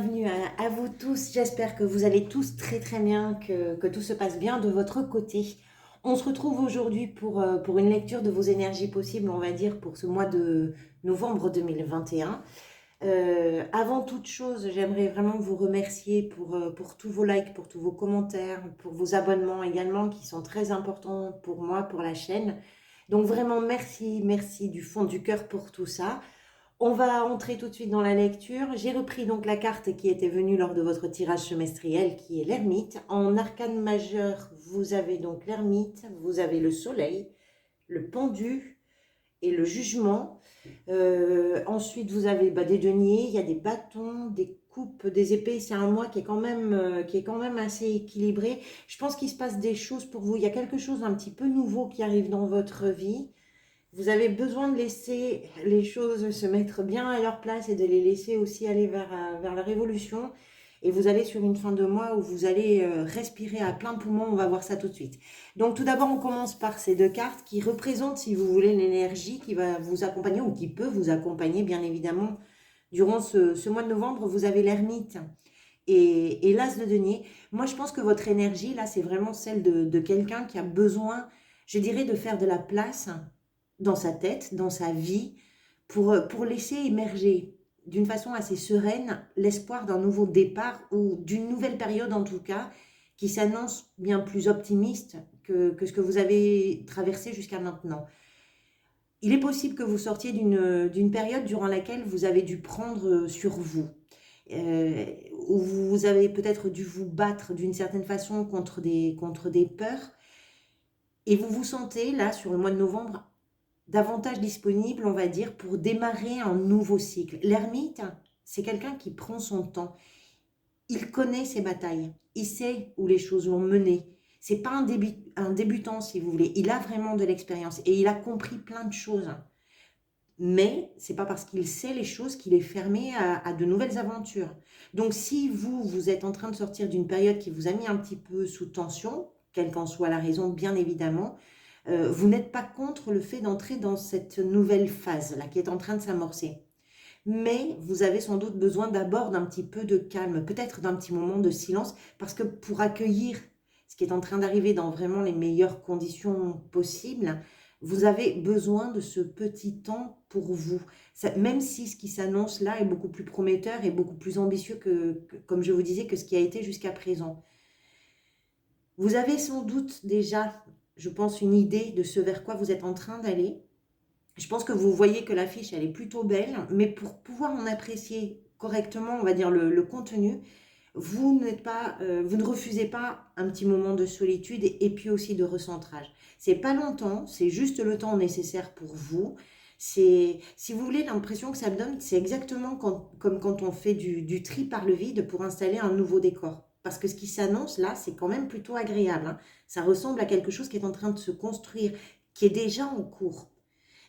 bienvenue à vous tous. J'espère que vous allez tous très très bien, que tout se passe bien de votre côté. On se retrouve aujourd'hui pour une lecture de vos énergies possibles, on va dire, pour ce mois de novembre 2021. Avant toute chose, j'aimerais vraiment vous remercier pour tous vos likes, pour tous vos commentaires, pour vos abonnements également, qui sont très importants pour moi, pour la chaîne. Donc vraiment, merci, merci du fond du cœur pour tout ça. On va entrer tout de suite dans la lecture. J'ai repris donc la carte qui était venue lors de votre tirage semestriel, qui est l'ermite. En arcane majeur, vous avez donc l'ermite, vous avez le soleil, le pendu et le jugement. Ensuite, vous avez des deniers, il y a des bâtons, des coupes, des épées. C'est un mois qui est quand même assez équilibré. Je pense qu'il se passe des choses pour vous. Il y a quelque chose d'un petit peu nouveau qui arrive dans votre vie. Vous avez besoin de laisser les choses se mettre bien à leur place et de les laisser aussi aller vers la révolution. Et vous allez sur une fin de mois où vous allez respirer à plein poumon. On va voir ça tout de suite. Donc tout d'abord, on commence par ces deux cartes qui représentent, si vous voulez, l'énergie qui va vous accompagner ou qui peut vous accompagner, bien évidemment. Durant ce mois de novembre, vous avez l'ermite et l'as de denier. Moi, je pense que votre énergie, là, c'est vraiment celle de quelqu'un qui a besoin, je dirais, de faire de la place dans sa tête, dans sa vie, pour laisser émerger d'une façon assez sereine l'espoir d'un nouveau départ ou d'une nouvelle période en tout cas, qui s'annonce bien plus optimiste que ce que vous avez traversé jusqu'à maintenant. Il est possible que vous sortiez d'une période durant laquelle vous avez dû prendre sur vous, où vous avez peut-être dû vous battre d'une certaine façon contre des peurs, et vous vous sentez là, sur le mois de novembre, davantage disponible, on va dire, pour démarrer un nouveau cycle. L'ermite, c'est quelqu'un qui prend son temps. Il connaît ses batailles. Il sait où les choses l'ont mené. C'est pas un débutant, si vous voulez. Il a vraiment de l'expérience et il a compris plein de choses. Mais c'est pas parce qu'il sait les choses qu'il est fermé à de nouvelles aventures. Donc si vous êtes en train de sortir d'une période qui vous a mis un petit peu sous tension, quelle qu'en soit la raison, bien évidemment, vous n'êtes pas contre le fait d'entrer dans cette nouvelle phase-là qui est en train de s'amorcer. Mais vous avez sans doute besoin d'abord d'un petit peu de calme, peut-être d'un petit moment de silence, parce que pour accueillir ce qui est en train d'arriver dans vraiment les meilleures conditions possibles, vous avez besoin de ce petit temps pour vous. Même si ce qui s'annonce là est beaucoup plus prometteur et beaucoup plus ambitieux comme je vous disais, que ce qui a été jusqu'à présent. Vous avez sans doute déjà, je pense, une idée de ce vers quoi vous êtes en train d'aller. Je pense que vous voyez que l'affiche, elle est plutôt belle, mais pour pouvoir en apprécier correctement, on va dire, le contenu, vous ne refusez pas un petit moment de solitude et puis aussi de recentrage. C'est pas longtemps, c'est juste le temps nécessaire pour vous. C'est, si vous voulez, l'impression que ça me donne, c'est exactement comme quand on fait du tri par le vide pour installer un nouveau décor. Parce que ce qui s'annonce là, c'est quand même plutôt agréable, hein. Ça ressemble à quelque chose qui est en train de se construire, qui est déjà en cours.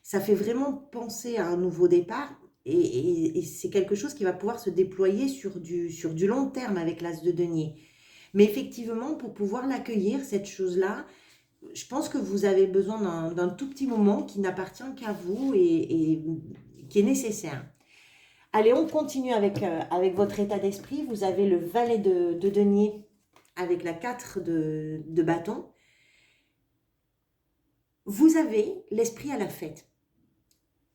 Ça fait vraiment penser à un nouveau départ et c'est quelque chose qui va pouvoir se déployer sur du long terme avec l'as de denier. Mais effectivement, pour pouvoir l'accueillir, cette chose-là, je pense que vous avez besoin d'un tout petit moment qui n'appartient qu'à vous et qui est nécessaire. Allez, on continue avec votre état d'esprit. Vous avez le valet de denier avec la 4 de bâton. Vous avez l'esprit à la fête.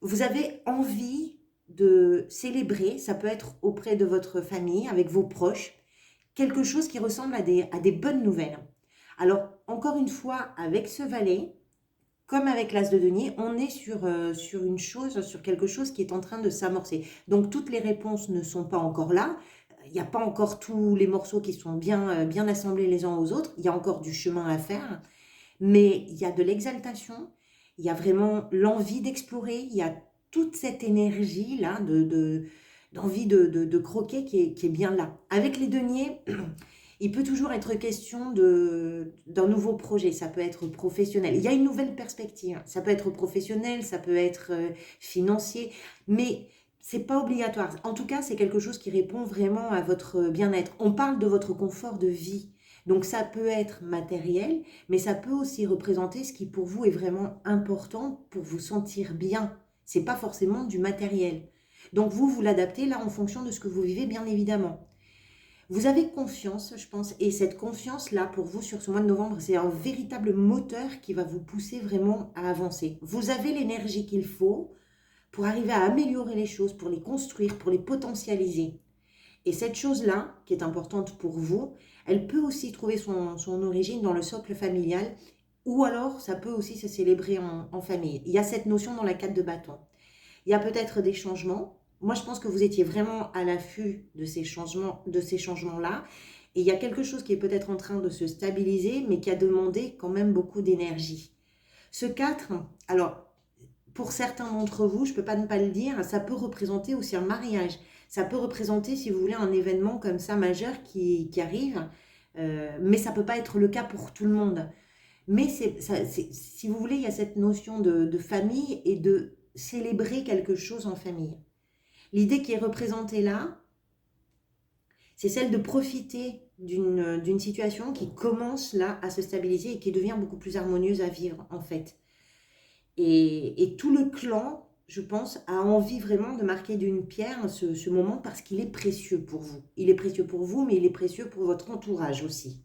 Vous avez envie de célébrer, ça peut être auprès de votre famille, avec vos proches, quelque chose qui ressemble à des bonnes nouvelles. Alors, encore une fois, avec ce valet, comme avec l'as de denier, on est sur une chose, sur quelque chose qui est en train de s'amorcer. Donc, toutes les réponses ne sont pas encore là. Il n'y a pas encore tous les morceaux qui sont bien assemblés les uns aux autres. Il y a encore du chemin à faire. Mais il y a de l'exaltation, il y a vraiment l'envie d'explorer, il y a toute cette énergie-là d'envie de croquer qui est bien là. Avec les deniers, il peut toujours être question d'un nouveau projet, ça peut être professionnel. Il y a une nouvelle perspective, ça peut être professionnel, ça peut être financier, mais c'est pas obligatoire. En tout cas, c'est quelque chose qui répond vraiment à votre bien-être. On parle de votre confort de vie. Donc ça peut être matériel, mais ça peut aussi représenter ce qui pour vous est vraiment important pour vous sentir bien. C'est pas forcément du matériel. Donc vous l'adaptez là en fonction de ce que vous vivez, bien évidemment. Vous avez confiance, je pense, et cette confiance-là, pour vous, sur ce mois de novembre, c'est un véritable moteur qui va vous pousser vraiment à avancer. Vous avez l'énergie qu'il faut pour arriver à améliorer les choses, pour les construire, pour les potentialiser. Et cette chose-là, qui est importante pour vous, elle peut aussi trouver son origine dans le socle familial, ou alors ça peut aussi se célébrer en famille. Il y a cette notion dans la 4 de bâton. Il y a peut-être des changements. Moi, je pense que vous étiez vraiment à l'affût de ces changements-là. Et il y a quelque chose qui est peut-être en train de se stabiliser, mais qui a demandé quand même beaucoup d'énergie. Ce 4, alors, pour certains d'entre vous, je ne peux pas ne pas le dire, ça peut représenter aussi un mariage. Ça peut représenter, si vous voulez, un événement comme ça majeur qui arrive, mais ça ne peut pas être le cas pour tout le monde. Mais si vous voulez, il y a cette notion de famille et de célébrer quelque chose en famille. L'idée qui est représentée là, c'est celle de profiter d'une situation qui commence là à se stabiliser et qui devient beaucoup plus harmonieuse à vivre en fait. Et tout le clan, je pense, a envie vraiment de marquer d'une pierre ce moment parce qu'il est précieux pour vous. Il est précieux pour vous, mais il est précieux pour votre entourage aussi.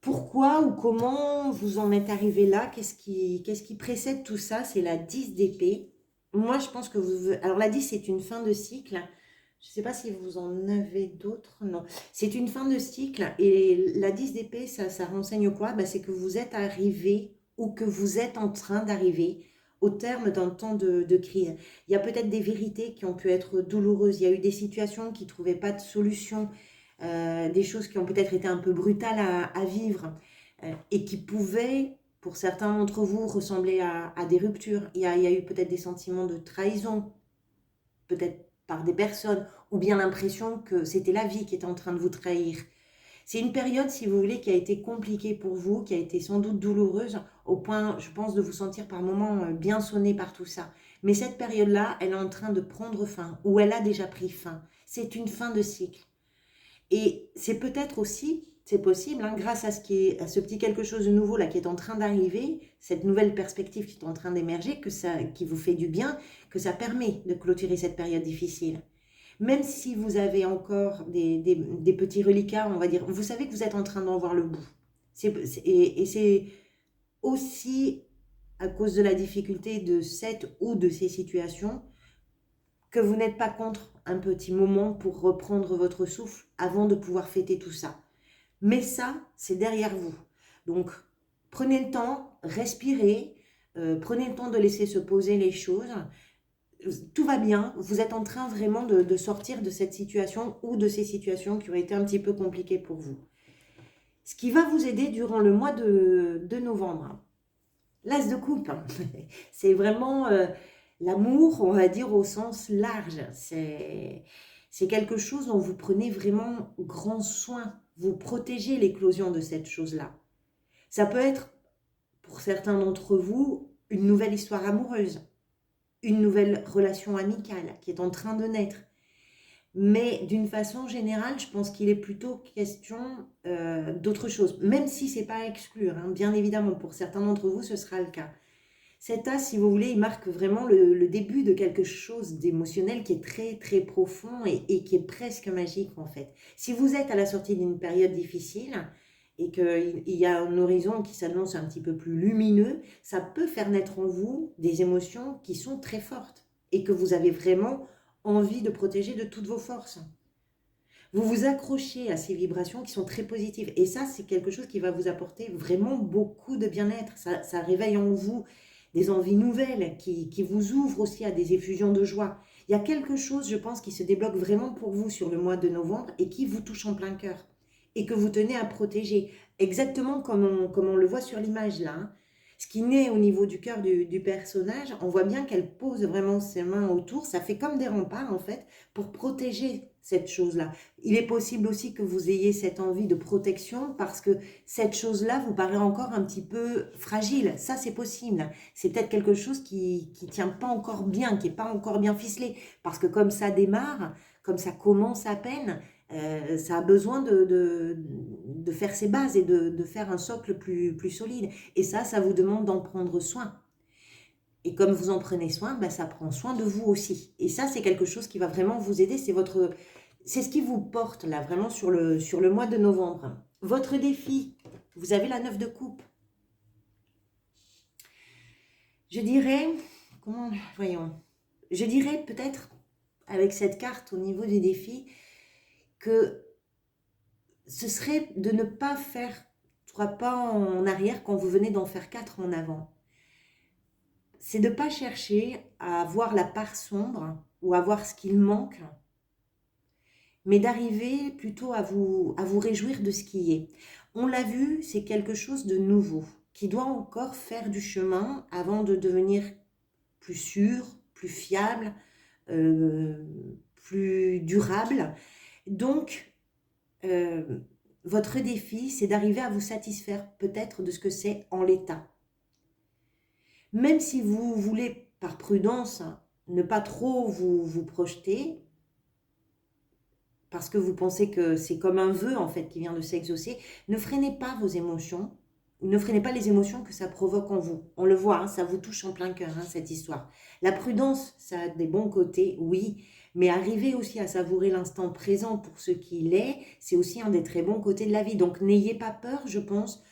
Pourquoi ou comment vous en êtes arrivé là? Qu'est-ce qui précède tout ça? C'est la 10 d'épée. Moi, je pense que vous... Alors, la 10, c'est une fin de cycle. Je ne sais pas si vous en avez d'autres. Non. C'est une fin de cycle. Et la 10 d'épée, ça renseigne quoi? C'est que vous êtes arrivé ou que vous êtes en train d'arriver au terme d'un temps de crise. Il y a peut-être des vérités qui ont pu être douloureuses. Il y a eu des situations qui ne trouvaient pas de solution. Des choses qui ont peut-être été un peu brutales à vivre et qui pouvaient, pour certains d'entre vous, ressembler à des ruptures. Il y a eu peut-être des sentiments de trahison, peut-être par des personnes, ou bien l'impression que c'était la vie qui était en train de vous trahir. C'est une période, si vous voulez, qui a été compliquée pour vous, qui a été sans doute douloureuse, au point, je pense, de vous sentir par moments bien sonné par tout ça. Mais cette période-là, elle est en train de prendre fin, ou elle a déjà pris fin. C'est une fin de cycle. Et c'est peut-être aussi, c'est possible, hein, grâce à ce petit quelque chose de nouveau là qui est en train d'arriver, cette nouvelle perspective qui est en train d'émerger, qui vous fait du bien, que ça permet de clôturer cette période difficile. Même si vous avez encore des petits reliquats, on va dire, vous savez que vous êtes en train d'en voir le bout. Et c'est aussi à cause de la difficulté de cette ou de ces situations que vous n'êtes pas contre un petit moment pour reprendre votre souffle avant de pouvoir fêter tout ça. Mais ça, c'est derrière vous. Donc, prenez le temps, respirez, prenez le temps de laisser se poser les choses. Tout va bien, vous êtes en train vraiment de sortir de cette situation ou de ces situations qui ont été un petit peu compliquées pour vous. Ce qui va vous aider durant le mois de novembre. L'As de coupe, c'est vraiment... l'amour, on va dire au sens large, c'est quelque chose dont vous prenez vraiment grand soin. Vous protégez l'éclosion de cette chose-là. Ça peut être, pour certains d'entre vous, une nouvelle histoire amoureuse, une nouvelle relation amicale qui est en train de naître. Mais d'une façon générale, je pense qu'il est plutôt question d'autre chose, même si ce n'est pas à exclure. Hein. Bien évidemment, pour certains d'entre vous, ce sera le cas. Cet as, si vous voulez, il marque vraiment le début de quelque chose d'émotionnel qui est très, très profond et qui est presque magique, en fait. Si vous êtes à la sortie d'une période difficile et qu'il y a un horizon qui s'annonce un petit peu plus lumineux, ça peut faire naître en vous des émotions qui sont très fortes et que vous avez vraiment envie de protéger de toutes vos forces. Vous vous accrochez à ces vibrations qui sont très positives. Et ça, c'est quelque chose qui va vous apporter vraiment beaucoup de bien-être. Ça réveille en vous des envies nouvelles qui vous ouvrent aussi à des effusions de joie. Il y a quelque chose, je pense, qui se débloque vraiment pour vous sur le mois de novembre et qui vous touche en plein cœur et que vous tenez à protéger. Exactement comme on le voit sur l'image là. Hein. Ce qui naît au niveau du cœur du personnage, on voit bien qu'elle pose vraiment ses mains autour. Ça fait comme des remparts en fait pour protéger cette chose-là. Il est possible aussi que vous ayez cette envie de protection parce que cette chose-là vous paraît encore un petit peu fragile. Ça, c'est possible. C'est peut-être quelque chose qui tient pas encore bien, qui n'est pas encore bien ficelé. Parce que comme ça démarre, comme ça commence à peine, ça a besoin de faire ses bases et de faire un socle plus solide. Et ça vous demande d'en prendre soin. Et comme vous en prenez soin, ça prend soin de vous aussi. Et ça, c'est quelque chose qui va vraiment vous aider. C'est votre C'est ce qui vous porte là, vraiment sur le mois de novembre. Votre défi, vous avez la 9 de coupe. Je dirais, comment, voyons, je dirais peut-être avec cette carte au niveau des défis que ce serait de ne pas faire 3 pas en arrière quand vous venez d'en faire 4 en avant. C'est de ne pas chercher à voir la part sombre ou à voir ce qu'il manque, mais d'arriver plutôt à vous réjouir de ce qui est. On l'a vu, c'est quelque chose de nouveau, qui doit encore faire du chemin avant de devenir plus sûr, plus fiable, euh, plus durable. Donc, votre défi, c'est d'arriver à vous satisfaire peut-être de ce que c'est en l'état. Même si vous voulez, par prudence, ne pas trop vous projeter, parce que vous pensez que c'est comme un vœu en fait qui vient de s'exaucer, ne freinez pas vos émotions, ne freinez pas les émotions que ça provoque en vous. On le voit, hein, ça vous touche en plein cœur, hein, cette histoire. La prudence, ça a des bons côtés, oui, mais arriver aussi à savourer l'instant présent pour ce qu'il est, c'est aussi un des très bons côtés de la vie. Donc n'ayez pas peur, je pense,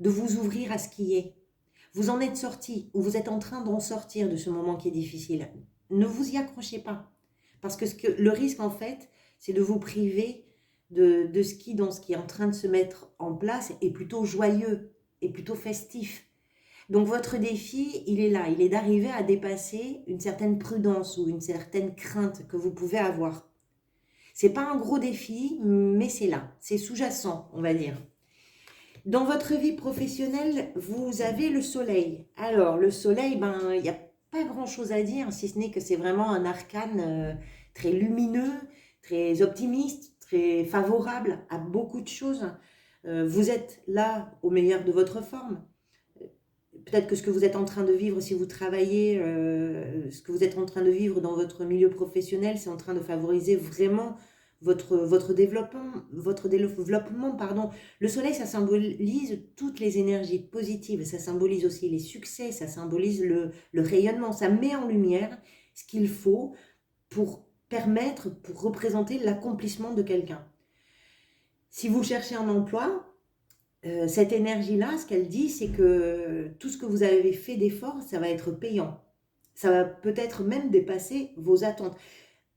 de vous ouvrir à ce qui est. Vous en êtes sorti, ou vous êtes en train d'en sortir de ce moment qui est difficile. Ne vous y accrochez pas. Parce que, le risque, en fait, c'est de vous priver de ce qui, dans ce qui est en train de se mettre en place, est plutôt joyeux, est plutôt festif. Donc votre défi, il est là, il est d'arriver à dépasser une certaine prudence ou une certaine crainte que vous pouvez avoir. C'est pas un gros défi, mais c'est là, c'est sous-jacent, on va dire. Dans votre vie professionnelle, vous avez le soleil. Alors, le soleil, ben, il n'y a pas grand-chose à dire, si ce n'est que c'est vraiment un arcane très lumineux, très optimiste, très favorable à beaucoup de choses. Vous êtes là au meilleur de votre forme. Peut-être que ce que vous êtes en train de vivre, si vous travaillez, ce que vous êtes en train de vivre dans votre milieu professionnel, c'est en train de favoriser vraiment votre développement, pardon. Le soleil, ça symbolise toutes les énergies positives, ça symbolise aussi les succès, ça symbolise le rayonnement, ça met en lumière ce qu'il faut pour permettre, pour représenter l'accomplissement de quelqu'un. Si vous cherchez un emploi, cette énergie-là, ce qu'elle dit, c'est que tout ce que vous avez fait d'effort, ça va être payant. Ça va peut-être même dépasser vos attentes.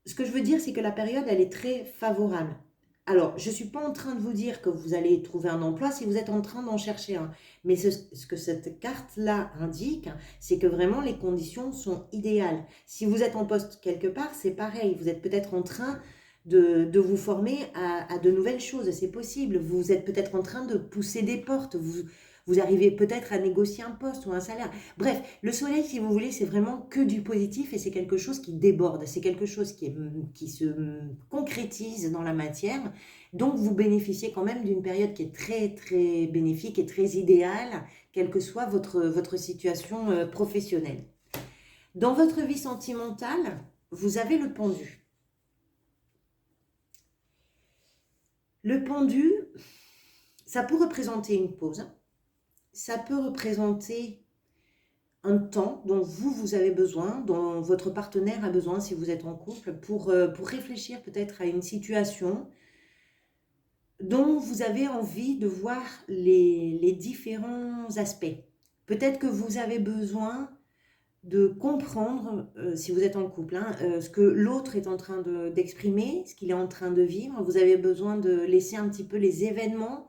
Ce que je veux dire, c'est que la période, elle est très favorable. Alors, je ne suis pas en train de vous dire que vous allez trouver un emploi si vous êtes en train d'en chercher un. Mais ce que cette carte-là indique, c'est que vraiment les conditions sont idéales. Si vous êtes en poste quelque part, c'est pareil. Vous êtes peut-être en train de vous former à de nouvelles choses. C'est possible. Vous êtes peut-être en train de pousser des portes. Vous arrivez peut-être à négocier un poste ou un salaire. Bref, le soleil, si vous voulez, c'est vraiment que du positif et c'est quelque chose qui déborde. C'est quelque chose qui se concrétise dans la matière. Donc, vous bénéficiez quand même d'une période qui est très, très bénéfique et très idéale, quelle que soit votre situation professionnelle. Dans votre vie sentimentale, vous avez le pendu. Le pendu, ça peut représenter une pause. Ça peut représenter un temps dont vous avez besoin, dont votre partenaire a besoin si vous êtes en couple, pour réfléchir peut-être à une situation dont vous avez envie de voir les différents aspects. Peut-être que vous avez besoin de comprendre, si vous êtes en couple, hein, ce que l'autre est en train d'exprimer, ce qu'il est en train de vivre. Vous avez besoin de laisser un petit peu les événements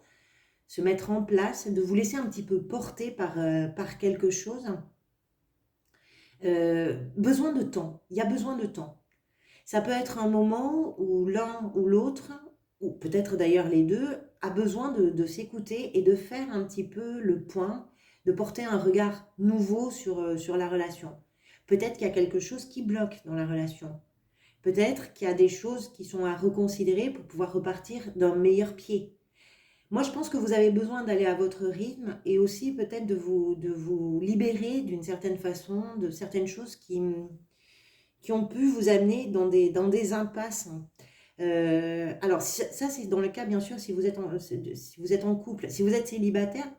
se mettre en place, de vous laisser un petit peu porter par quelque chose. Besoin de temps, il y a besoin de temps. Ça peut être un moment où l'un ou l'autre, ou peut-être d'ailleurs les deux, a besoin de s'écouter et de faire un petit peu le point, de porter un regard nouveau sur la relation. Peut-être qu'il y a quelque chose qui bloque dans la relation. Peut-être qu'il y a des choses qui sont à reconsidérer pour pouvoir repartir d'un meilleur pied. Moi, je pense que vous avez besoin d'aller à votre rythme et aussi peut-être de vous libérer d'une certaine façon de certaines choses qui ont pu vous amener dans des impasses. Alors, ça, c'est dans le cas, bien sûr, si vous êtes en couple. Si vous êtes célibataire,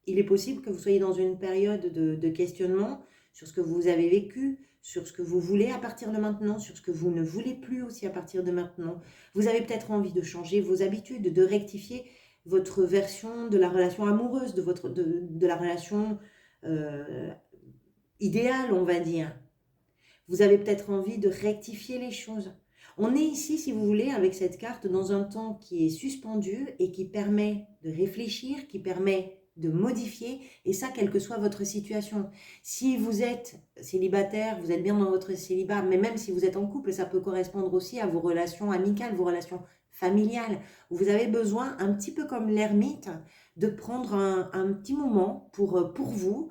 il est possible que vous soyez dans une période de questionnement sur ce que vous avez vécu, sur ce que vous voulez à partir de maintenant, sur ce que vous ne voulez plus aussi à partir de maintenant. Vous avez peut-être envie de changer vos habitudes, de rectifier votre version de la relation amoureuse, de la relation idéale, on va dire. Vous avez peut-être envie de rectifier les choses. On est ici, si vous voulez, avec cette carte, dans un temps qui est suspendu et qui permet de réfléchir, qui permet de modifier, et ça, quelle que soit votre situation. Si vous êtes célibataire, vous êtes bien dans votre célibat, mais même si vous êtes en couple, ça peut correspondre aussi à vos relations amicales, vos relations familiales, où vous avez besoin, un petit peu comme l'ermite, de prendre un petit moment pour vous,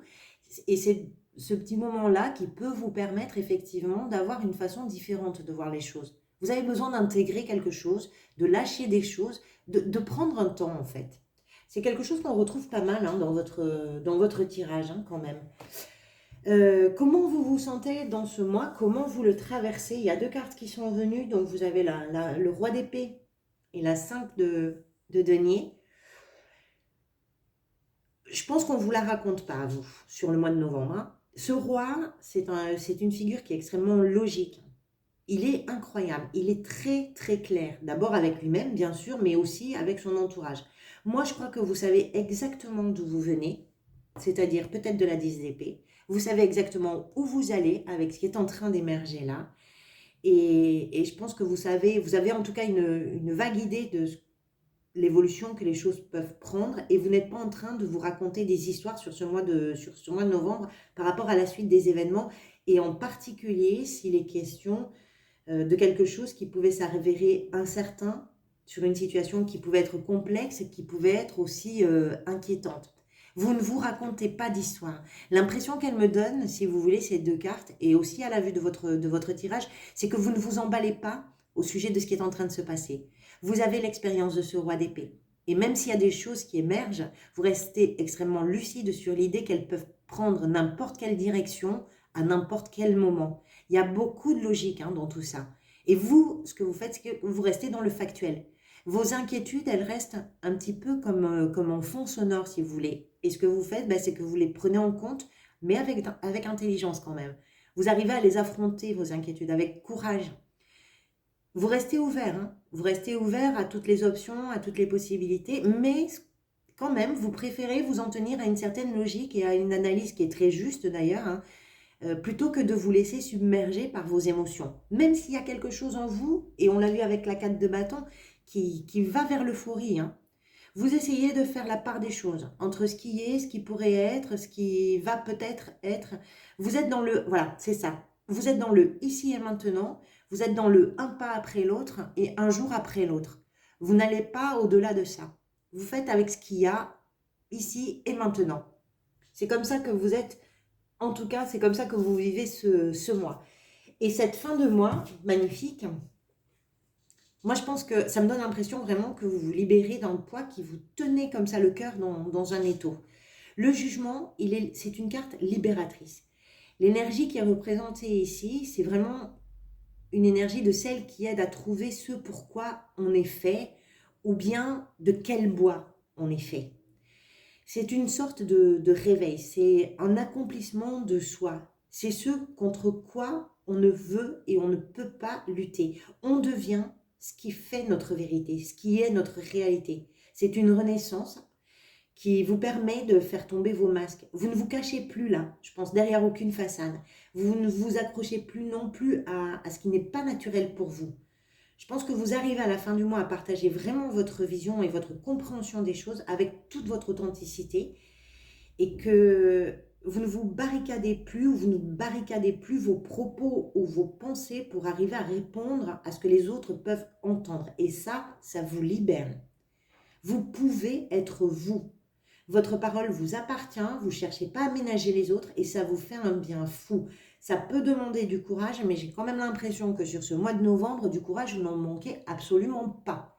et c'est ce petit moment-là qui peut vous permettre effectivement d'avoir une façon différente de voir les choses. Vous avez besoin d'intégrer quelque chose, de lâcher des choses, de prendre un temps en fait. C'est quelque chose qu'on retrouve pas mal hein, dans votre tirage hein, quand même. Comment vous vous sentez dans ce mois? Comment vous le traversez? Il y a deux cartes qui sont venues, donc vous avez le roi d'épée et la 5 de denier. Je pense qu'on ne vous la raconte pas à vous sur le mois de novembre. Hein. Ce roi, c'est une figure qui est extrêmement logique. Il est incroyable, il est très très clair. D'abord avec lui-même bien sûr, mais aussi avec son entourage. Moi je crois que vous savez exactement d'où vous venez, c'est-à-dire peut-être de la 10 d'épée. Vous savez exactement où vous allez avec ce qui est en train d'émerger là. Et je pense que vous avez en tout cas une vague idée de l'évolution que les choses peuvent prendre et vous n'êtes pas en train de vous raconter des histoires sur ce mois de novembre par rapport à la suite des événements et en particulier s'il est question de quelque chose qui pouvait s'avérer incertain, sur une situation qui pouvait être complexe et qui pouvait être aussi inquiétante. Vous ne vous racontez pas d'histoire. L'impression qu'elle me donne, si vous voulez, ces deux cartes, et aussi à la vue de votre tirage, c'est que vous ne vous emballez pas au sujet de ce qui est en train de se passer. Vous avez l'expérience de ce roi d'épée. Et même s'il y a des choses qui émergent, vous restez extrêmement lucide sur l'idée qu'elles peuvent prendre n'importe quelle direction à n'importe quel moment. Il y a beaucoup de logique hein, dans tout ça. Et vous, ce que vous faites, c'est que vous restez dans le factuel. Vos inquiétudes, elles restent un petit peu comme en fond sonore, si vous voulez. Et ce que vous faites, ben, c'est que vous les prenez en compte, mais avec intelligence quand même. Vous arrivez à les affronter, vos inquiétudes, avec courage. Vous restez ouvert, hein. Vous restez ouvert à toutes les options, à toutes les possibilités, mais quand même, vous préférez vous en tenir à une certaine logique et à une analyse qui est très juste d'ailleurs, hein, plutôt que de vous laisser submerger par vos émotions. Même s'il y a quelque chose en vous, et on l'a vu avec la 4 de bâton, qui va vers l'euphorie, hein. Vous essayez de faire la part des choses entre ce qui est, ce qui pourrait être, ce qui va peut-être être. Vous êtes dans le, voilà, c'est ça. Vous êtes dans le ici et maintenant. Vous êtes dans le un pas après l'autre et un jour après l'autre. Vous n'allez pas au-delà de ça. Vous faites avec ce qu'il y a ici et maintenant. C'est comme ça que vous êtes, en tout cas, c'est comme ça que vous vivez ce mois. Et cette fin de mois, magnifique, moi, je pense que ça me donne l'impression vraiment que vous vous libérez d'un poids qui vous tenait comme ça le cœur dans un étau. Le jugement, c'est une carte libératrice. L'énergie qui est représentée ici, c'est vraiment une énergie de celle qui aide à trouver ce pourquoi on est fait ou bien de quel bois on est fait. C'est une sorte de réveil, c'est un accomplissement de soi. C'est ce contre quoi on ne veut et on ne peut pas lutter. On devient ce qui fait notre vérité, ce qui est notre réalité. C'est une renaissance qui vous permet de faire tomber vos masques. Vous ne vous cachez plus là, je pense, derrière aucune façade. Vous ne vous accrochez plus non plus à ce qui n'est pas naturel pour vous. Je pense que vous arrivez à la fin du mois à partager vraiment votre vision et votre compréhension des choses avec toute votre authenticité et que vous ne vous barricadez plus ou vous ne barricadez plus vos propos ou vos pensées pour arriver à répondre à ce que les autres peuvent entendre. Et ça vous libère. Vous pouvez être vous. Votre parole vous appartient, vous ne cherchez pas à ménager les autres et ça vous fait un bien fou. Ça peut demander du courage, mais j'ai quand même l'impression que sur ce mois de novembre, du courage, vous n'en manquez absolument pas.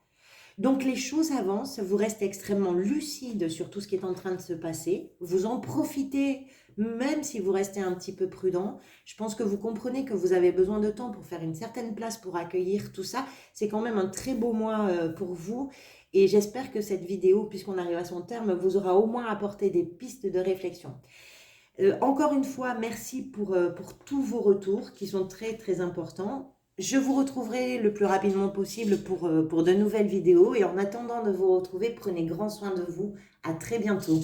Donc les choses avancent, vous restez extrêmement lucide sur tout ce qui est en train de se passer, vous en profitez même si vous restez un petit peu prudent. Je pense que vous comprenez que vous avez besoin de temps pour faire une certaine place pour accueillir tout ça. C'est quand même un très beau mois pour vous et j'espère que cette vidéo, puisqu'on arrive à son terme, vous aura au moins apporté des pistes de réflexion. Encore une fois, merci pour tous vos retours qui sont très très importants. Je vous retrouverai le plus rapidement possible pour de nouvelles vidéos et en attendant de vous retrouver, prenez grand soin de vous. À très bientôt.